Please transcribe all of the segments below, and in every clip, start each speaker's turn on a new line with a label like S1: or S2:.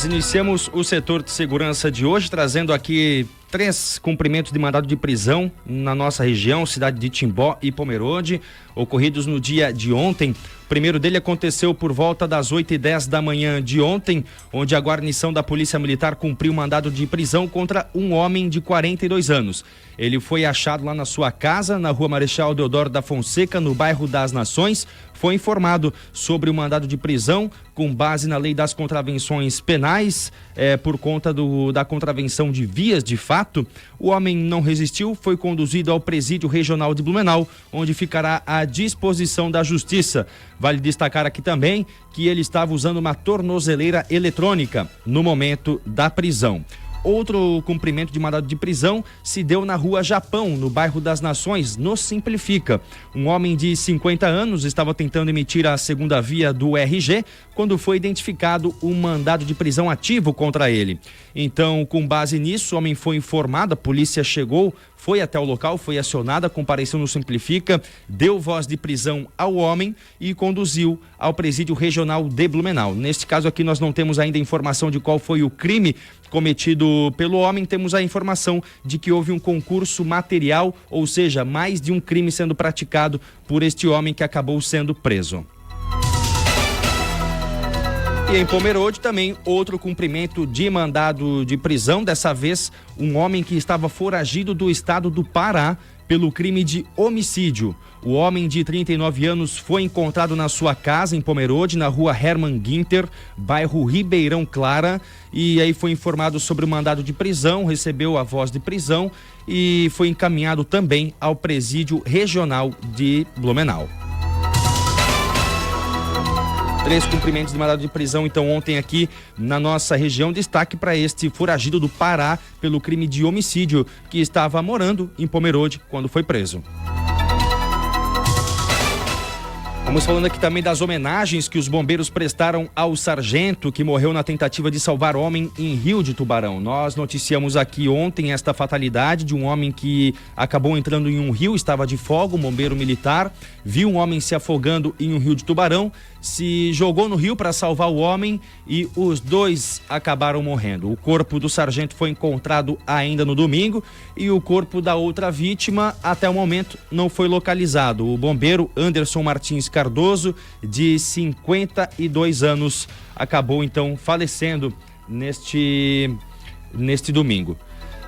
S1: Iniciamos o setor de segurança de hoje, trazendo aqui 3 cumprimentos de mandado de prisão na nossa região, cidade de Timbó e Pomerode, ocorridos no dia de ontem. O primeiro dele aconteceu por volta das 8h10 da manhã de ontem, onde a guarnição da Polícia Militar cumpriu mandado de prisão contra um homem de 42 anos. Ele foi achado lá na sua casa, na rua Marechal Deodoro da Fonseca, no bairro das Nações. Foi informado sobre o mandado de prisão com base na lei das contravenções penais, por conta da contravenção de vias de fato. O homem não resistiu, foi conduzido ao presídio regional de Blumenau, onde ficará à disposição da justiça. Vale destacar aqui também que ele estava usando uma tornozeleira eletrônica no momento da prisão. Outro cumprimento de mandado de prisão se deu na rua Japão, no bairro das Nações, no Simplifica. Um homem de 50 anos estava tentando emitir a segunda via do RG quando foi identificado um mandado de prisão ativo contra ele. Então, com base nisso, o homem foi informado, a polícia chegou, foi até o local, foi acionada, compareceu no Simplifica, deu voz de prisão ao homem e conduziu ao presídio regional de Blumenau. Neste caso aqui nós não temos ainda informação de qual foi o crime cometido pelo homem, temos a informação de que houve um concurso material, ou seja, mais de um crime sendo praticado por este homem que acabou sendo preso. E em Pomerode também outro cumprimento de mandado de prisão, dessa vez um homem que estava foragido do estado do Pará pelo crime de homicídio. O homem de 39 anos foi encontrado na sua casa em Pomerode, na rua Hermann Ginter, bairro Ribeirão Clara, e aí foi informado sobre o mandado de prisão, recebeu a voz de prisão e foi encaminhado também ao presídio regional de Blumenau. 3 cumprimentos de mandado de prisão, então, ontem aqui na nossa região. Destaque para este foragido do Pará pelo crime de homicídio, que estava morando em Pomerode quando foi preso. Vamos falando aqui também das homenagens que os bombeiros prestaram ao sargento que morreu na tentativa de salvar homem em Rio de Tubarão. Nós noticiamos aqui ontem esta fatalidade de um homem que acabou entrando em um rio, estava de folga, um bombeiro militar, viu um homem se afogando em um rio de Tubarão, se jogou no rio para salvar o homem e os 2 acabaram morrendo. O corpo do sargento foi encontrado ainda no domingo e o corpo da outra vítima até o momento não foi localizado. O bombeiro Anderson Martins Cardoso, de 52 anos, acabou então falecendo neste domingo.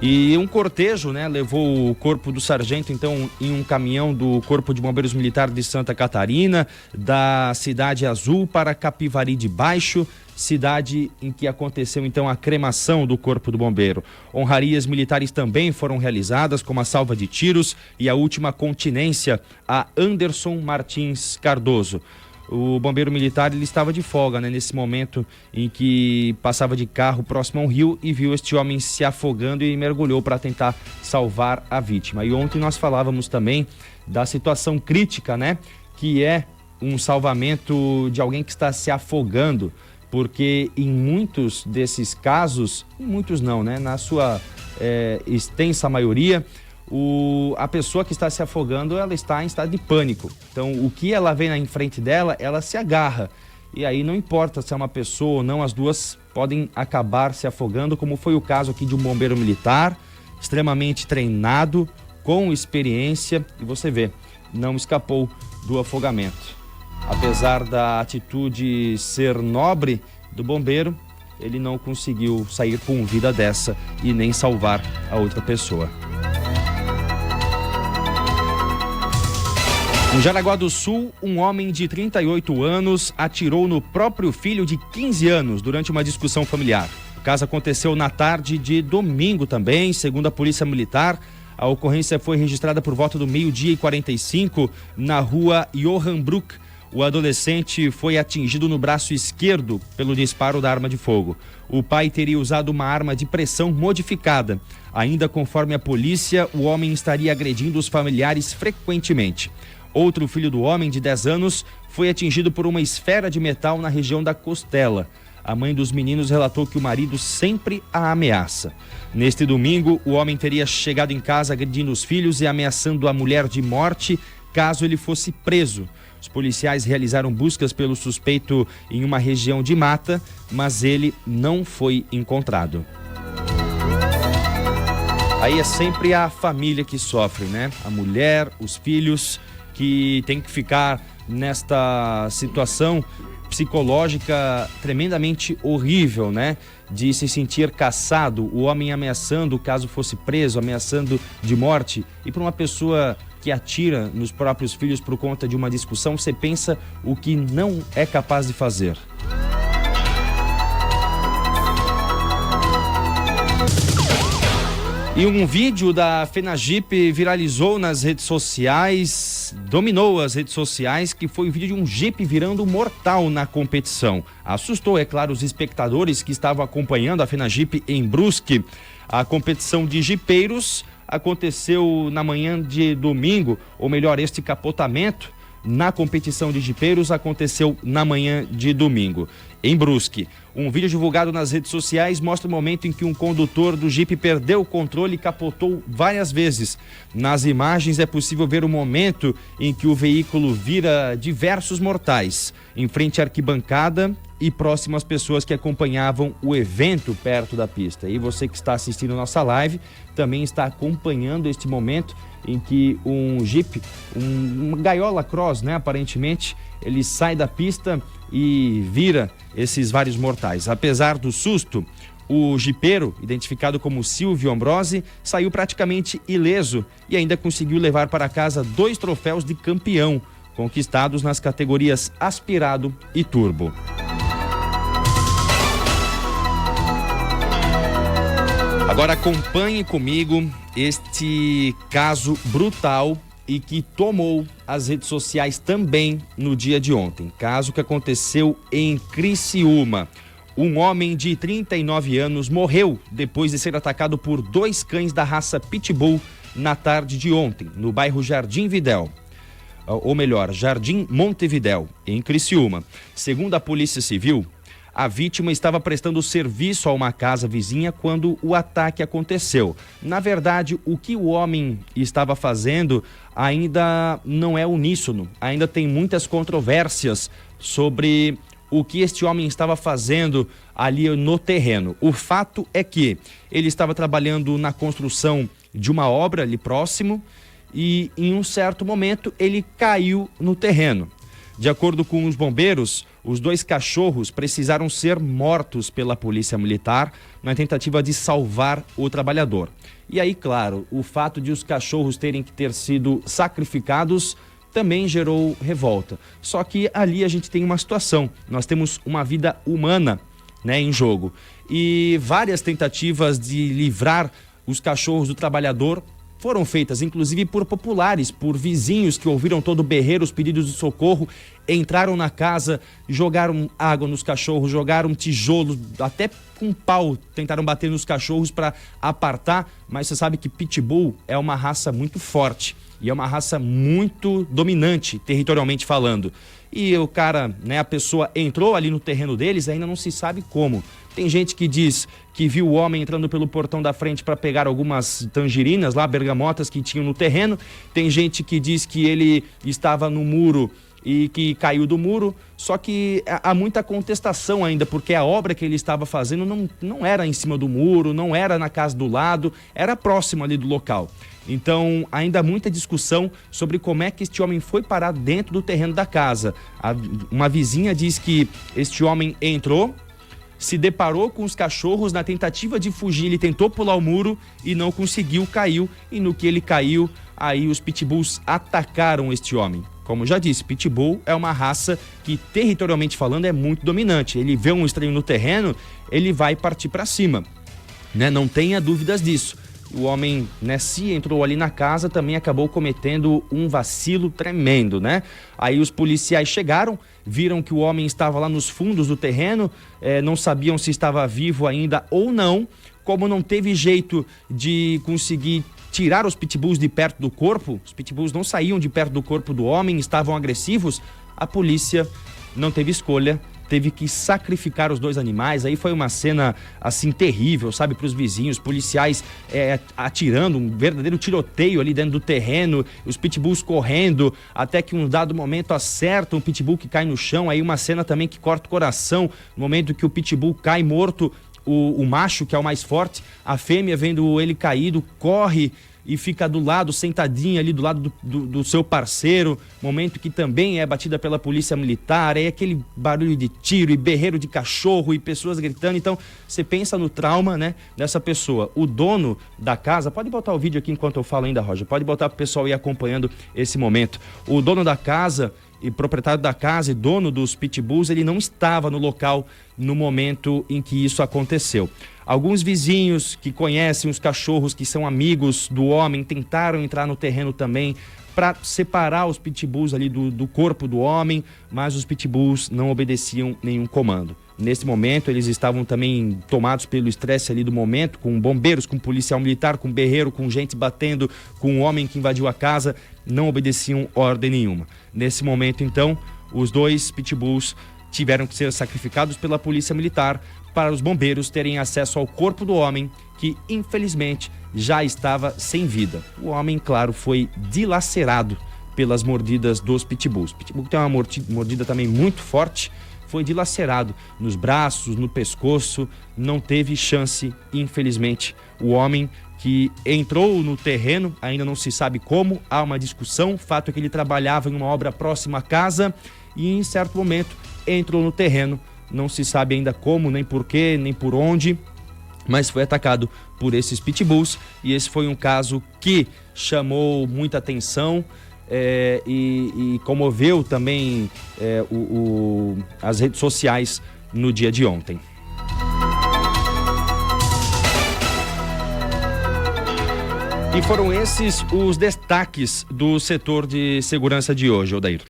S1: E um cortejo, levou o corpo do sargento, então, em um caminhão do Corpo de Bombeiros Militar de Santa Catarina, da Cidade Azul para Capivari de Baixo, cidade em que aconteceu, então, a cremação do corpo do bombeiro. Honrarias militares também foram realizadas, como a salva de tiros e a última continência a Anderson Martins Cardoso. O bombeiro militar, ele estava de folga, nesse momento em que passava de carro próximo a um rio e viu este homem se afogando e mergulhou para tentar salvar a vítima. E ontem nós falávamos também da situação crítica, que é um salvamento de alguém que está se afogando, porque em muitos desses casos, muitos não, na sua extensa maioria, a pessoa que está se afogando, ela está em estado de pânico. Então, o que ela vê em frente dela, ela se agarra. E aí não importa se é uma pessoa ou não, as duas podem acabar se afogando, como foi o caso aqui de um bombeiro militar, extremamente treinado, com experiência, e você vê, não escapou do afogamento. Apesar da atitude ser nobre do bombeiro, ele não conseguiu sair com vida dessa e nem salvar a outra pessoa. Em Jaraguá do Sul, um homem de 38 anos atirou no próprio filho de 15 anos durante uma discussão familiar. O caso aconteceu na tarde de domingo também, segundo a Polícia Militar. A ocorrência foi registrada por volta do 12h45 na rua Johann Bruck. O adolescente foi atingido no braço esquerdo pelo disparo da arma de fogo. O pai teria usado uma arma de pressão modificada. Ainda conforme a polícia, o homem estaria agredindo os familiares frequentemente. Outro filho do homem, de 10 anos, foi atingido por uma esfera de metal na região da costela. A mãe dos meninos relatou que o marido sempre a ameaça. Neste domingo, o homem teria chegado em casa agredindo os filhos e ameaçando a mulher de morte caso ele fosse preso. Os policiais realizaram buscas pelo suspeito em uma região de mata, mas ele não foi encontrado. Aí é sempre a família que sofre, né? A mulher, os filhos, que tem que ficar nesta situação psicológica tremendamente horrível, né? De se sentir caçado, o homem ameaçando, caso fosse preso, ameaçando de morte. E para uma pessoa que atira nos próprios filhos por conta de uma discussão, você pensa o que não é capaz de fazer. E um vídeo da FenaJipe viralizou nas redes sociais, dominou as redes sociais, que foi o vídeo de um Jeep virando mortal na competição. Assustou, é claro, os espectadores que estavam acompanhando a FenaJipe em Brusque. A competição de jipeiros aconteceu na manhã de domingo, ou melhor, este capotamento na competição de jipeiros aconteceu na manhã de domingo, em Brusque. Um vídeo divulgado nas redes sociais mostra o momento em que um condutor do Jeep perdeu o controle e capotou várias vezes. Nas imagens é possível ver o momento em que o veículo vira diversos mortais, em frente à arquibancada e próximo às pessoas que acompanhavam o evento perto da pista. E você que está assistindo a nossa live também está acompanhando este momento em que um Jeep, uma gaiola cross, né, aparentemente, ele sai da pista e vira esses vários mortais. Apesar do susto, o jipeiro, identificado como Silvio Ambrosi, saiu praticamente ileso e ainda conseguiu levar para casa 2 troféus de campeão, conquistados nas categorias aspirado e turbo. Agora acompanhe comigo este caso brutal e que tomou as redes sociais também no dia de ontem. Caso que aconteceu em Criciúma. Um homem de 39 anos morreu depois de ser atacado por 2 cães da raça Pitbull na tarde de ontem, no bairro Jardim Videl. Ou melhor, Jardim Montevidéu, em Criciúma. Segundo a Polícia Civil, a vítima estava prestando serviço a uma casa vizinha quando o ataque aconteceu. Na verdade, o que o homem estava fazendo ainda não é uníssono. Ainda tem muitas controvérsias sobre o que este homem estava fazendo ali no terreno. O fato é que ele estava trabalhando na construção de uma obra ali próximo e em um certo momento ele caiu no terreno. De acordo com os bombeiros, os 2 cachorros precisaram ser mortos pela polícia militar na tentativa de salvar o trabalhador. E aí, claro, o fato de os cachorros terem que ter sido sacrificados também gerou revolta. Só que ali a gente tem uma situação, nós temos uma vida humana, né, em jogo. E várias tentativas de livrar os cachorros do trabalhador foram feitas, inclusive por populares, por vizinhos que ouviram todo o berreiro, os pedidos de socorro, entraram na casa, jogaram água nos cachorros, jogaram tijolos, até com pau tentaram bater nos cachorros para apartar, mas você sabe que Pitbull é uma raça muito forte e é uma raça muito dominante, territorialmente falando. E o cara, né, a pessoa entrou ali no terreno deles, ainda não se sabe como. Tem gente que diz que viu o homem entrando pelo portão da frente para pegar algumas tangerinas lá, bergamotas que tinham no terreno. Tem gente que diz que ele estava no muro e que caiu do muro. Só que há muita contestação ainda, porque a obra que ele estava fazendo não era em cima do muro, não era na casa do lado, era próximo ali do local. Então, ainda há muita discussão sobre como é que este homem foi parar dentro do terreno da casa. Uma vizinha diz que este homem entrou, se deparou com os cachorros, na tentativa de fugir, ele tentou pular o muro e não conseguiu, caiu. E no que ele caiu, aí os pitbulls atacaram este homem. Como já disse, Pitbull é uma raça que, territorialmente falando, é muito dominante. Ele vê um estranho no terreno, ele vai partir para cima, né? Não tenha dúvidas disso. O homem, né, se entrou ali na casa, também acabou cometendo um vacilo tremendo, né? Aí os policiais chegaram, viram que o homem estava lá nos fundos do terreno, não sabiam se estava vivo ainda ou não. Como não teve jeito de conseguir tirar os pitbulls de perto do corpo, os pitbulls não saíam de perto do corpo do homem, estavam agressivos, a polícia não teve escolha teve que sacrificar os 2 animais. Aí foi uma cena assim terrível, sabe, para os vizinhos, policiais atirando, um verdadeiro tiroteio ali dentro do terreno, os pitbulls correndo, até que um dado momento acertam um pitbull que cai no chão. Aí uma cena também que corta o coração, no momento que o pitbull cai morto, o macho, que é o mais forte, a fêmea, vendo ele caído, corre e fica do lado, sentadinha ali do lado do seu parceiro, momento que também é batida pela polícia militar, é aquele barulho de tiro e berreiro de cachorro e pessoas gritando. Então você pensa no trauma, né, dessa pessoa. O dono da casa, pode botar o vídeo aqui enquanto eu falo ainda, Roger, pode botar pro pessoal ir acompanhando esse momento. O dono da casa e proprietário da casa e dono dos pitbulls, ele não estava no local no momento em que isso aconteceu. Alguns vizinhos que conhecem os cachorros, que são amigos do homem, tentaram entrar no terreno também para separar os pitbulls ali do corpo do homem, mas os pitbulls não obedeciam nenhum comando. Nesse momento, eles estavam também tomados pelo estresse ali do momento, com bombeiros, com policial militar, com berreiro, com gente batendo, com um homem que invadiu a casa, não obedeciam ordem nenhuma. Nesse momento, então, os 2 pitbulls tiveram que ser sacrificados pela polícia militar para os bombeiros terem acesso ao corpo do homem, que infelizmente já estava sem vida. O homem, claro, foi dilacerado pelas mordidas dos pitbulls. O pitbull tem uma mordida também muito forte, foi dilacerado nos braços, no pescoço, não teve chance, infelizmente. O homem que entrou no terreno, ainda não se sabe como, há uma discussão, o fato é que ele trabalhava em uma obra próxima à casa e em certo momento entrou no terreno, não se sabe ainda como, nem porquê, nem por onde, mas foi atacado por esses pitbulls e esse foi um caso que chamou muita atenção e comoveu também as redes sociais no dia de ontem. E foram esses os destaques do setor de segurança de hoje, Odair.